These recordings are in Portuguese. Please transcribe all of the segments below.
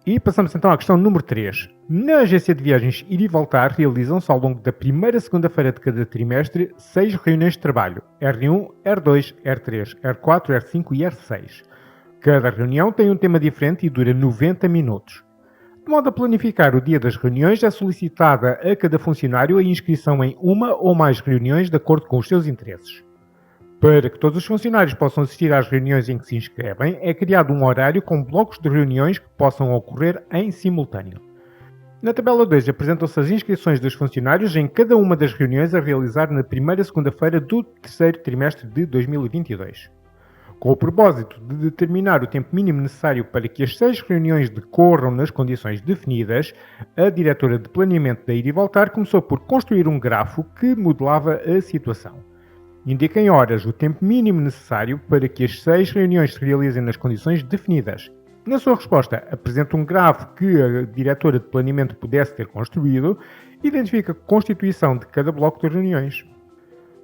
E passamos então à questão número 3. Na agência de viagens Ir e Voltar realizam-se ao longo da primeira segunda-feira de cada trimestre 6 reuniões de trabalho, R1, R2, R3, R4, R5 e R6. Cada reunião tem um tema diferente e dura 90 minutos. De modo a planificar o dia das reuniões, é solicitada a cada funcionário a inscrição em uma ou mais reuniões de acordo com os seus interesses. Para que todos os funcionários possam assistir às reuniões em que se inscrevem, é criado um horário com blocos de reuniões que possam ocorrer em simultâneo. Na tabela 2 apresentam-se as inscrições dos funcionários em cada uma das reuniões a realizar na primeira segunda-feira do terceiro trimestre de 2022. Com o propósito de determinar o tempo mínimo necessário para que as 6 reuniões decorram nas condições definidas, a diretora de planeamento da Ir e Voltar começou por construir um grafo que modelava a situação. Indica em horas o tempo mínimo necessário para que as 6 reuniões se realizem nas condições definidas. Na sua resposta, apresenta um grafo que a diretora de planeamento pudesse ter construído e identifica a constituição de cada bloco de reuniões.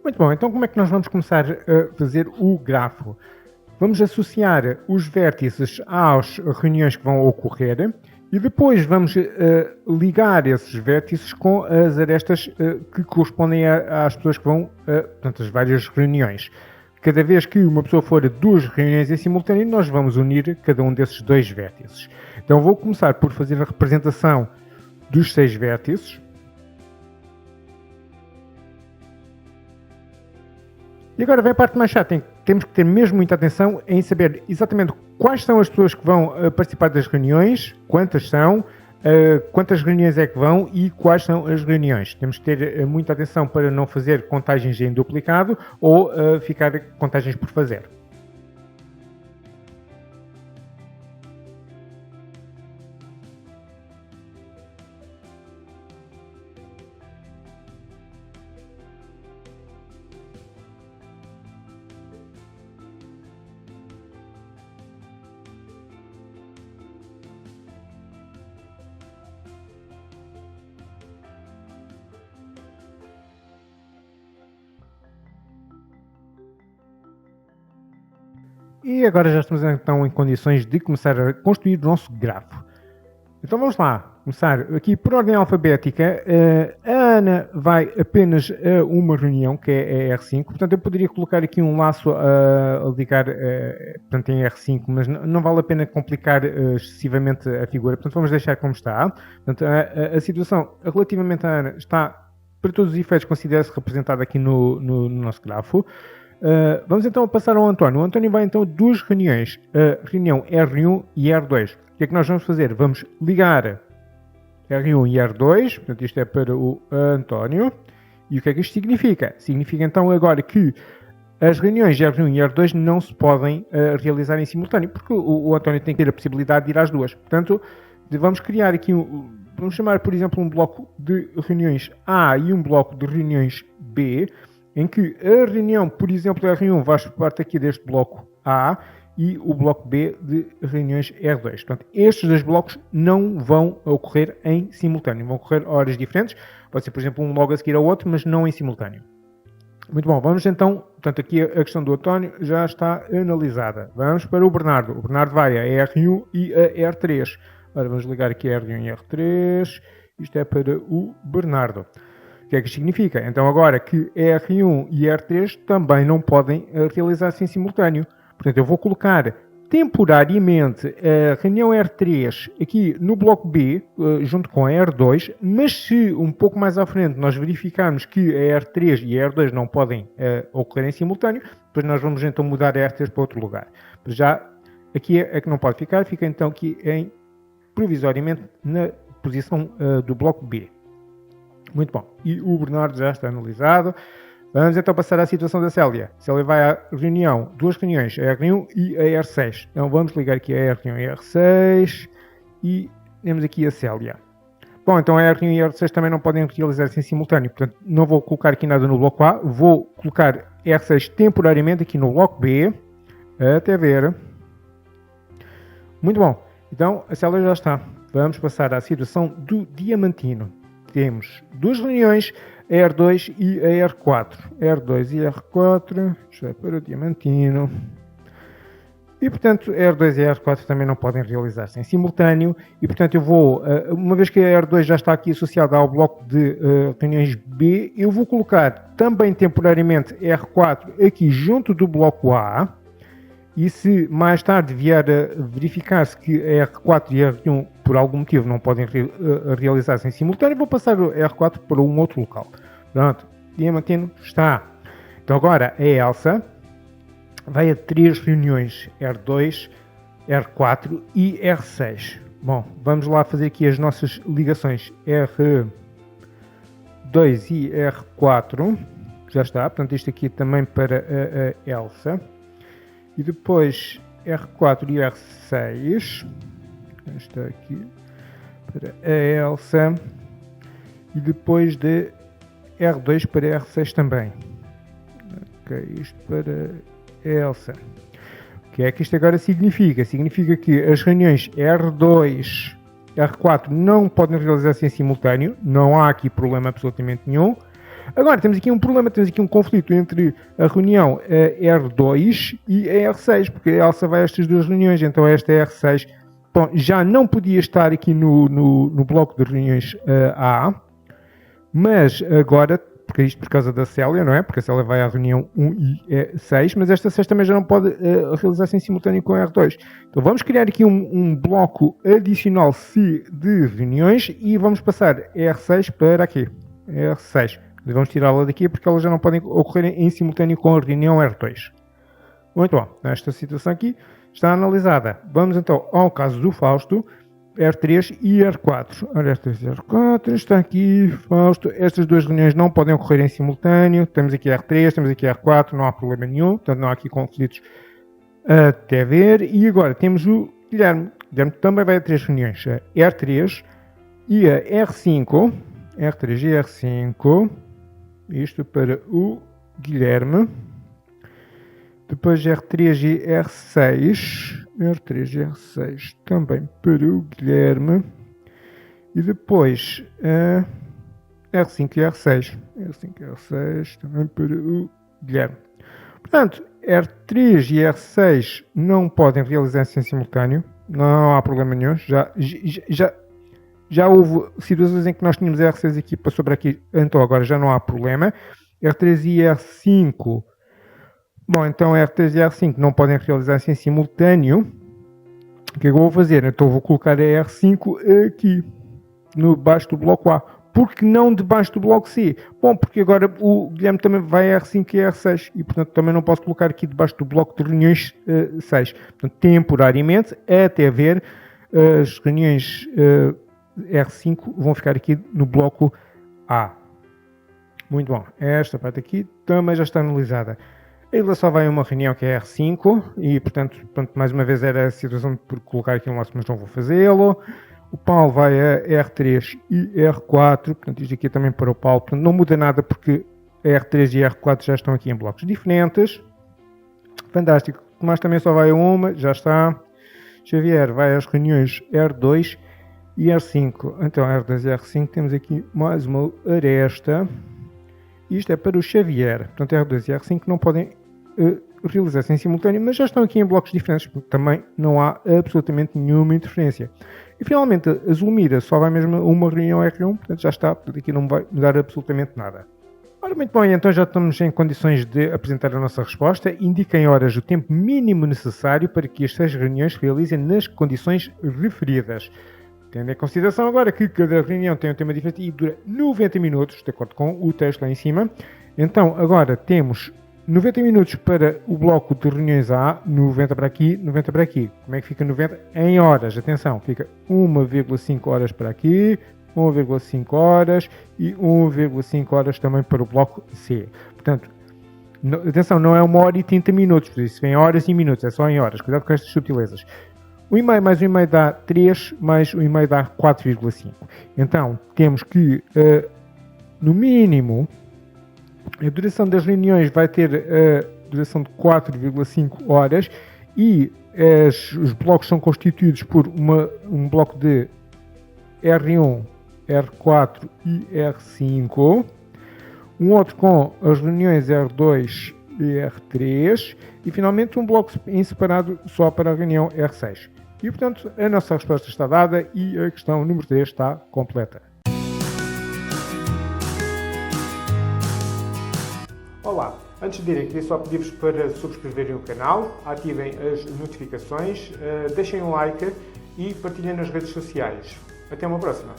Muito bom, então como é que nós vamos começar a fazer o grafo? Vamos associar os vértices às reuniões que vão ocorrer e depois vamos ligar esses vértices com as arestas que correspondem às pessoas que vão, portanto, as várias reuniões. Cada vez que uma pessoa for a 2 reuniões em simultâneo, nós vamos unir cada um desses 2 vértices. Então vou começar por fazer a representação dos 6 vértices. E agora vem a parte mais chata, temos que ter mesmo muita atenção em saber exatamente quais são as pessoas que vão participar das reuniões, quantas são, quantas reuniões é que vão e quais são as reuniões. Temos que ter muita atenção para não fazer contagens em duplicado ou ficar contagens por fazer. E agora já estamos então em condições de começar a construir o nosso grafo. Então vamos lá, começar aqui por ordem alfabética. A Ana vai apenas a uma reunião, que é a R5, portanto eu poderia colocar aqui um laço a ligar portanto, em R5, mas não vale a pena complicar excessivamente a figura, portanto vamos deixar como está. Portanto, a situação relativamente à Ana está, para todos os efeitos, considera-se representada aqui no nosso grafo. Vamos então passar ao António. O António vai então a 2 reuniões, a reunião R1 e R2. O que é que nós vamos fazer? Vamos ligar R1 e R2, portanto isto é para o António. E o que é que isto significa? Significa então agora que as reuniões R1 e R2 não se podem realizar em simultâneo, porque o António tem que ter a possibilidade de ir às 2. Portanto, vamos criar aqui, vamos chamar por exemplo um bloco de reuniões A e um bloco de reuniões B, em que a reunião, por exemplo, R1 faz parte aqui deste bloco A e o bloco B de reuniões R2. Portanto, estes 2 blocos não vão ocorrer em simultâneo, vão ocorrer a horas diferentes. Pode ser, por exemplo, um logo a seguir ao outro, mas não em simultâneo. Muito bom, vamos então, portanto, aqui a questão do António já está analisada. Vamos para o Bernardo. O Bernardo vai a R1 e a R3. Agora vamos ligar aqui a R1 e R3. Isto é para o Bernardo. O que é que isto significa? Então agora que R1 e R3 também não podem realizar-se em simultâneo. Portanto, eu vou colocar temporariamente a reunião R3 aqui no bloco B, junto com a R2, mas se um pouco mais à frente nós verificarmos que a R3 e a R2 não podem ocorrer em simultâneo, depois nós vamos então mudar a R3 para outro lugar. Já aqui é que não pode ficar, fica então aqui provisoriamente na posição do bloco B. Muito bom. E o Bernardo já está analisado. Vamos então passar à situação da Célia. Célia vai à reunião, 2 reuniões, a R1 e a R6. Então vamos ligar aqui a R1 e a R6 e temos aqui a Célia. Bom, então a R1 e a R6 também não podem realizar-se em simultâneo, portanto não vou colocar aqui nada no bloco A, vou colocar R6 temporariamente aqui no bloco B, até ver. Muito bom. Então a Célia já está. Vamos passar à situação do Diamantino. Temos 2 reuniões, a R2 e a R4. R2 e R4, já é para o Diamantino. E, portanto, R2 e R4 também não podem realizar-se em simultâneo. E, portanto, eu vou, uma vez que a R2 já está aqui associada ao bloco de reuniões B, eu vou colocar também temporariamente R4 aqui junto do bloco A. E se mais tarde vier a verificar-se que a R4 e a R1 por algum motivo não podem realizar-se em simultâneo, vou passar o R4 para um outro local. Pronto, Diamantino está. Então agora a Elsa vai a 3 reuniões, R2, R4 e R6. Bom, vamos lá fazer aqui as nossas ligações R2 e R4. Já está, portanto isto aqui também para a Elsa. E depois R4 e R6. Está aqui para a Elsa. E depois de R2 para R6 também. Ok, isto para a Elsa. O que é que isto agora significa? Significa que as reuniões R2 e R4 não podem realizar-se em simultâneo. Não há aqui problema absolutamente nenhum. Agora, temos aqui um problema, temos aqui um conflito entre a reunião R2 e a R6, porque a Elsa vai a estas duas reuniões, então esta R6 bom, já não podia estar aqui no bloco de reuniões A, mas agora, porque isto por causa da Célia, não é? Porque a Célia vai à reunião 1 e 6, mas esta 6 também já não pode realizar-se em simultâneo com a R2. Então vamos criar aqui um bloco adicional C de reuniões e vamos passar R6 para aqui, R6. Vamos tirá-la daqui porque elas já não podem ocorrer em simultâneo com a reunião R2. Muito bom, esta situação aqui está analisada. Vamos então ao caso do Fausto, R3 e R4. Ora, R3 e R4, está aqui, Fausto. Estas duas reuniões não podem ocorrer em simultâneo. Temos aqui R3, temos aqui R4, não há problema nenhum, portanto não há aqui conflitos até ver. E agora temos o Guilherme. Guilherme também vai a 3 reuniões, a R3 e a R5. R3 e R5. Isto para o Guilherme. Depois R3 e R6. R3 e R6 também para o Guilherme. E depois R5 e R6. R5 e R6 também para o Guilherme. Portanto, R3 e R6 não podem realizar-se em simultâneo. Não há problema nenhum. Já houve situações em que nós tínhamos R6 aqui para sobre aqui, então agora já não há problema. R3 e R5. Bom, então R3 e R5 não podem realizar-se em simultâneo. O que é que eu vou fazer? Então vou colocar a R5 aqui, no baixo do bloco A. Por que não debaixo do bloco C? Bom, porque agora o Guilherme também vai a R5 e R6 e, portanto, também não posso colocar aqui debaixo do bloco de reuniões 6. Portanto, temporariamente, até ver as reuniões R5 vão ficar aqui no bloco A. Muito bom. Esta parte aqui também já está analisada. Ele só vai a uma reunião que é R5 e, portanto, mais uma vez era a situação de colocar aqui um laço, mas não vou fazê-lo. O Paulo vai a R3 e R4, portanto, isto aqui é também para o Paulo. Portanto, não muda nada porque R3 e R4 já estão aqui em blocos diferentes. Fantástico. Tomás também só vai a uma, já está. Xavier vai às reuniões R2 e R5. Então, R2 e R5, temos aqui mais uma aresta. Isto é para o Xavier. Portanto, R2 e R5 não podem realizar-se em simultâneo, mas já estão aqui em blocos diferentes. Também não há absolutamente nenhuma interferência. E, finalmente, a Zulmira só vai mesmo a uma reunião R1. Portanto, já está. Portanto, aqui não vai mudar absolutamente nada. Ora, muito bem. Então, já estamos em condições de apresentar a nossa resposta. Indiquem horas o tempo mínimo necessário para que as 6 reuniões se realizem nas condições referidas. Tendo em consideração agora que cada reunião tem um tema diferente e dura 90 minutos, de acordo com o texto lá em cima. Então, agora temos 90 minutos para o bloco de reuniões A, 90 para aqui, 90 para aqui. Como é que fica 90? Em horas. Atenção, fica 1,5 horas para aqui, 1,5 horas e 1,5 horas também para o bloco C. Portanto, atenção, não é 1 hora e 30 minutos, por isso vem horas e minutos, é só em horas. Cuidado com estas subtilezas. 1,5 mais 1,5 dá 3, mais 1,5 dá 4,5. Então, temos que, no mínimo, a duração das reuniões vai ter a duração de 4,5 horas e os blocos são constituídos por um bloco de R1, R4 e R5. Um outro com as reuniões R2 R3 e finalmente um bloco em separado só para a reunião R6. E portanto a nossa resposta está dada e a questão número 3 está completa. Olá, antes de irem, queria só pedir-vos para subscreverem o canal, ativem as notificações, deixem um like e partilhem nas redes sociais. Até uma próxima!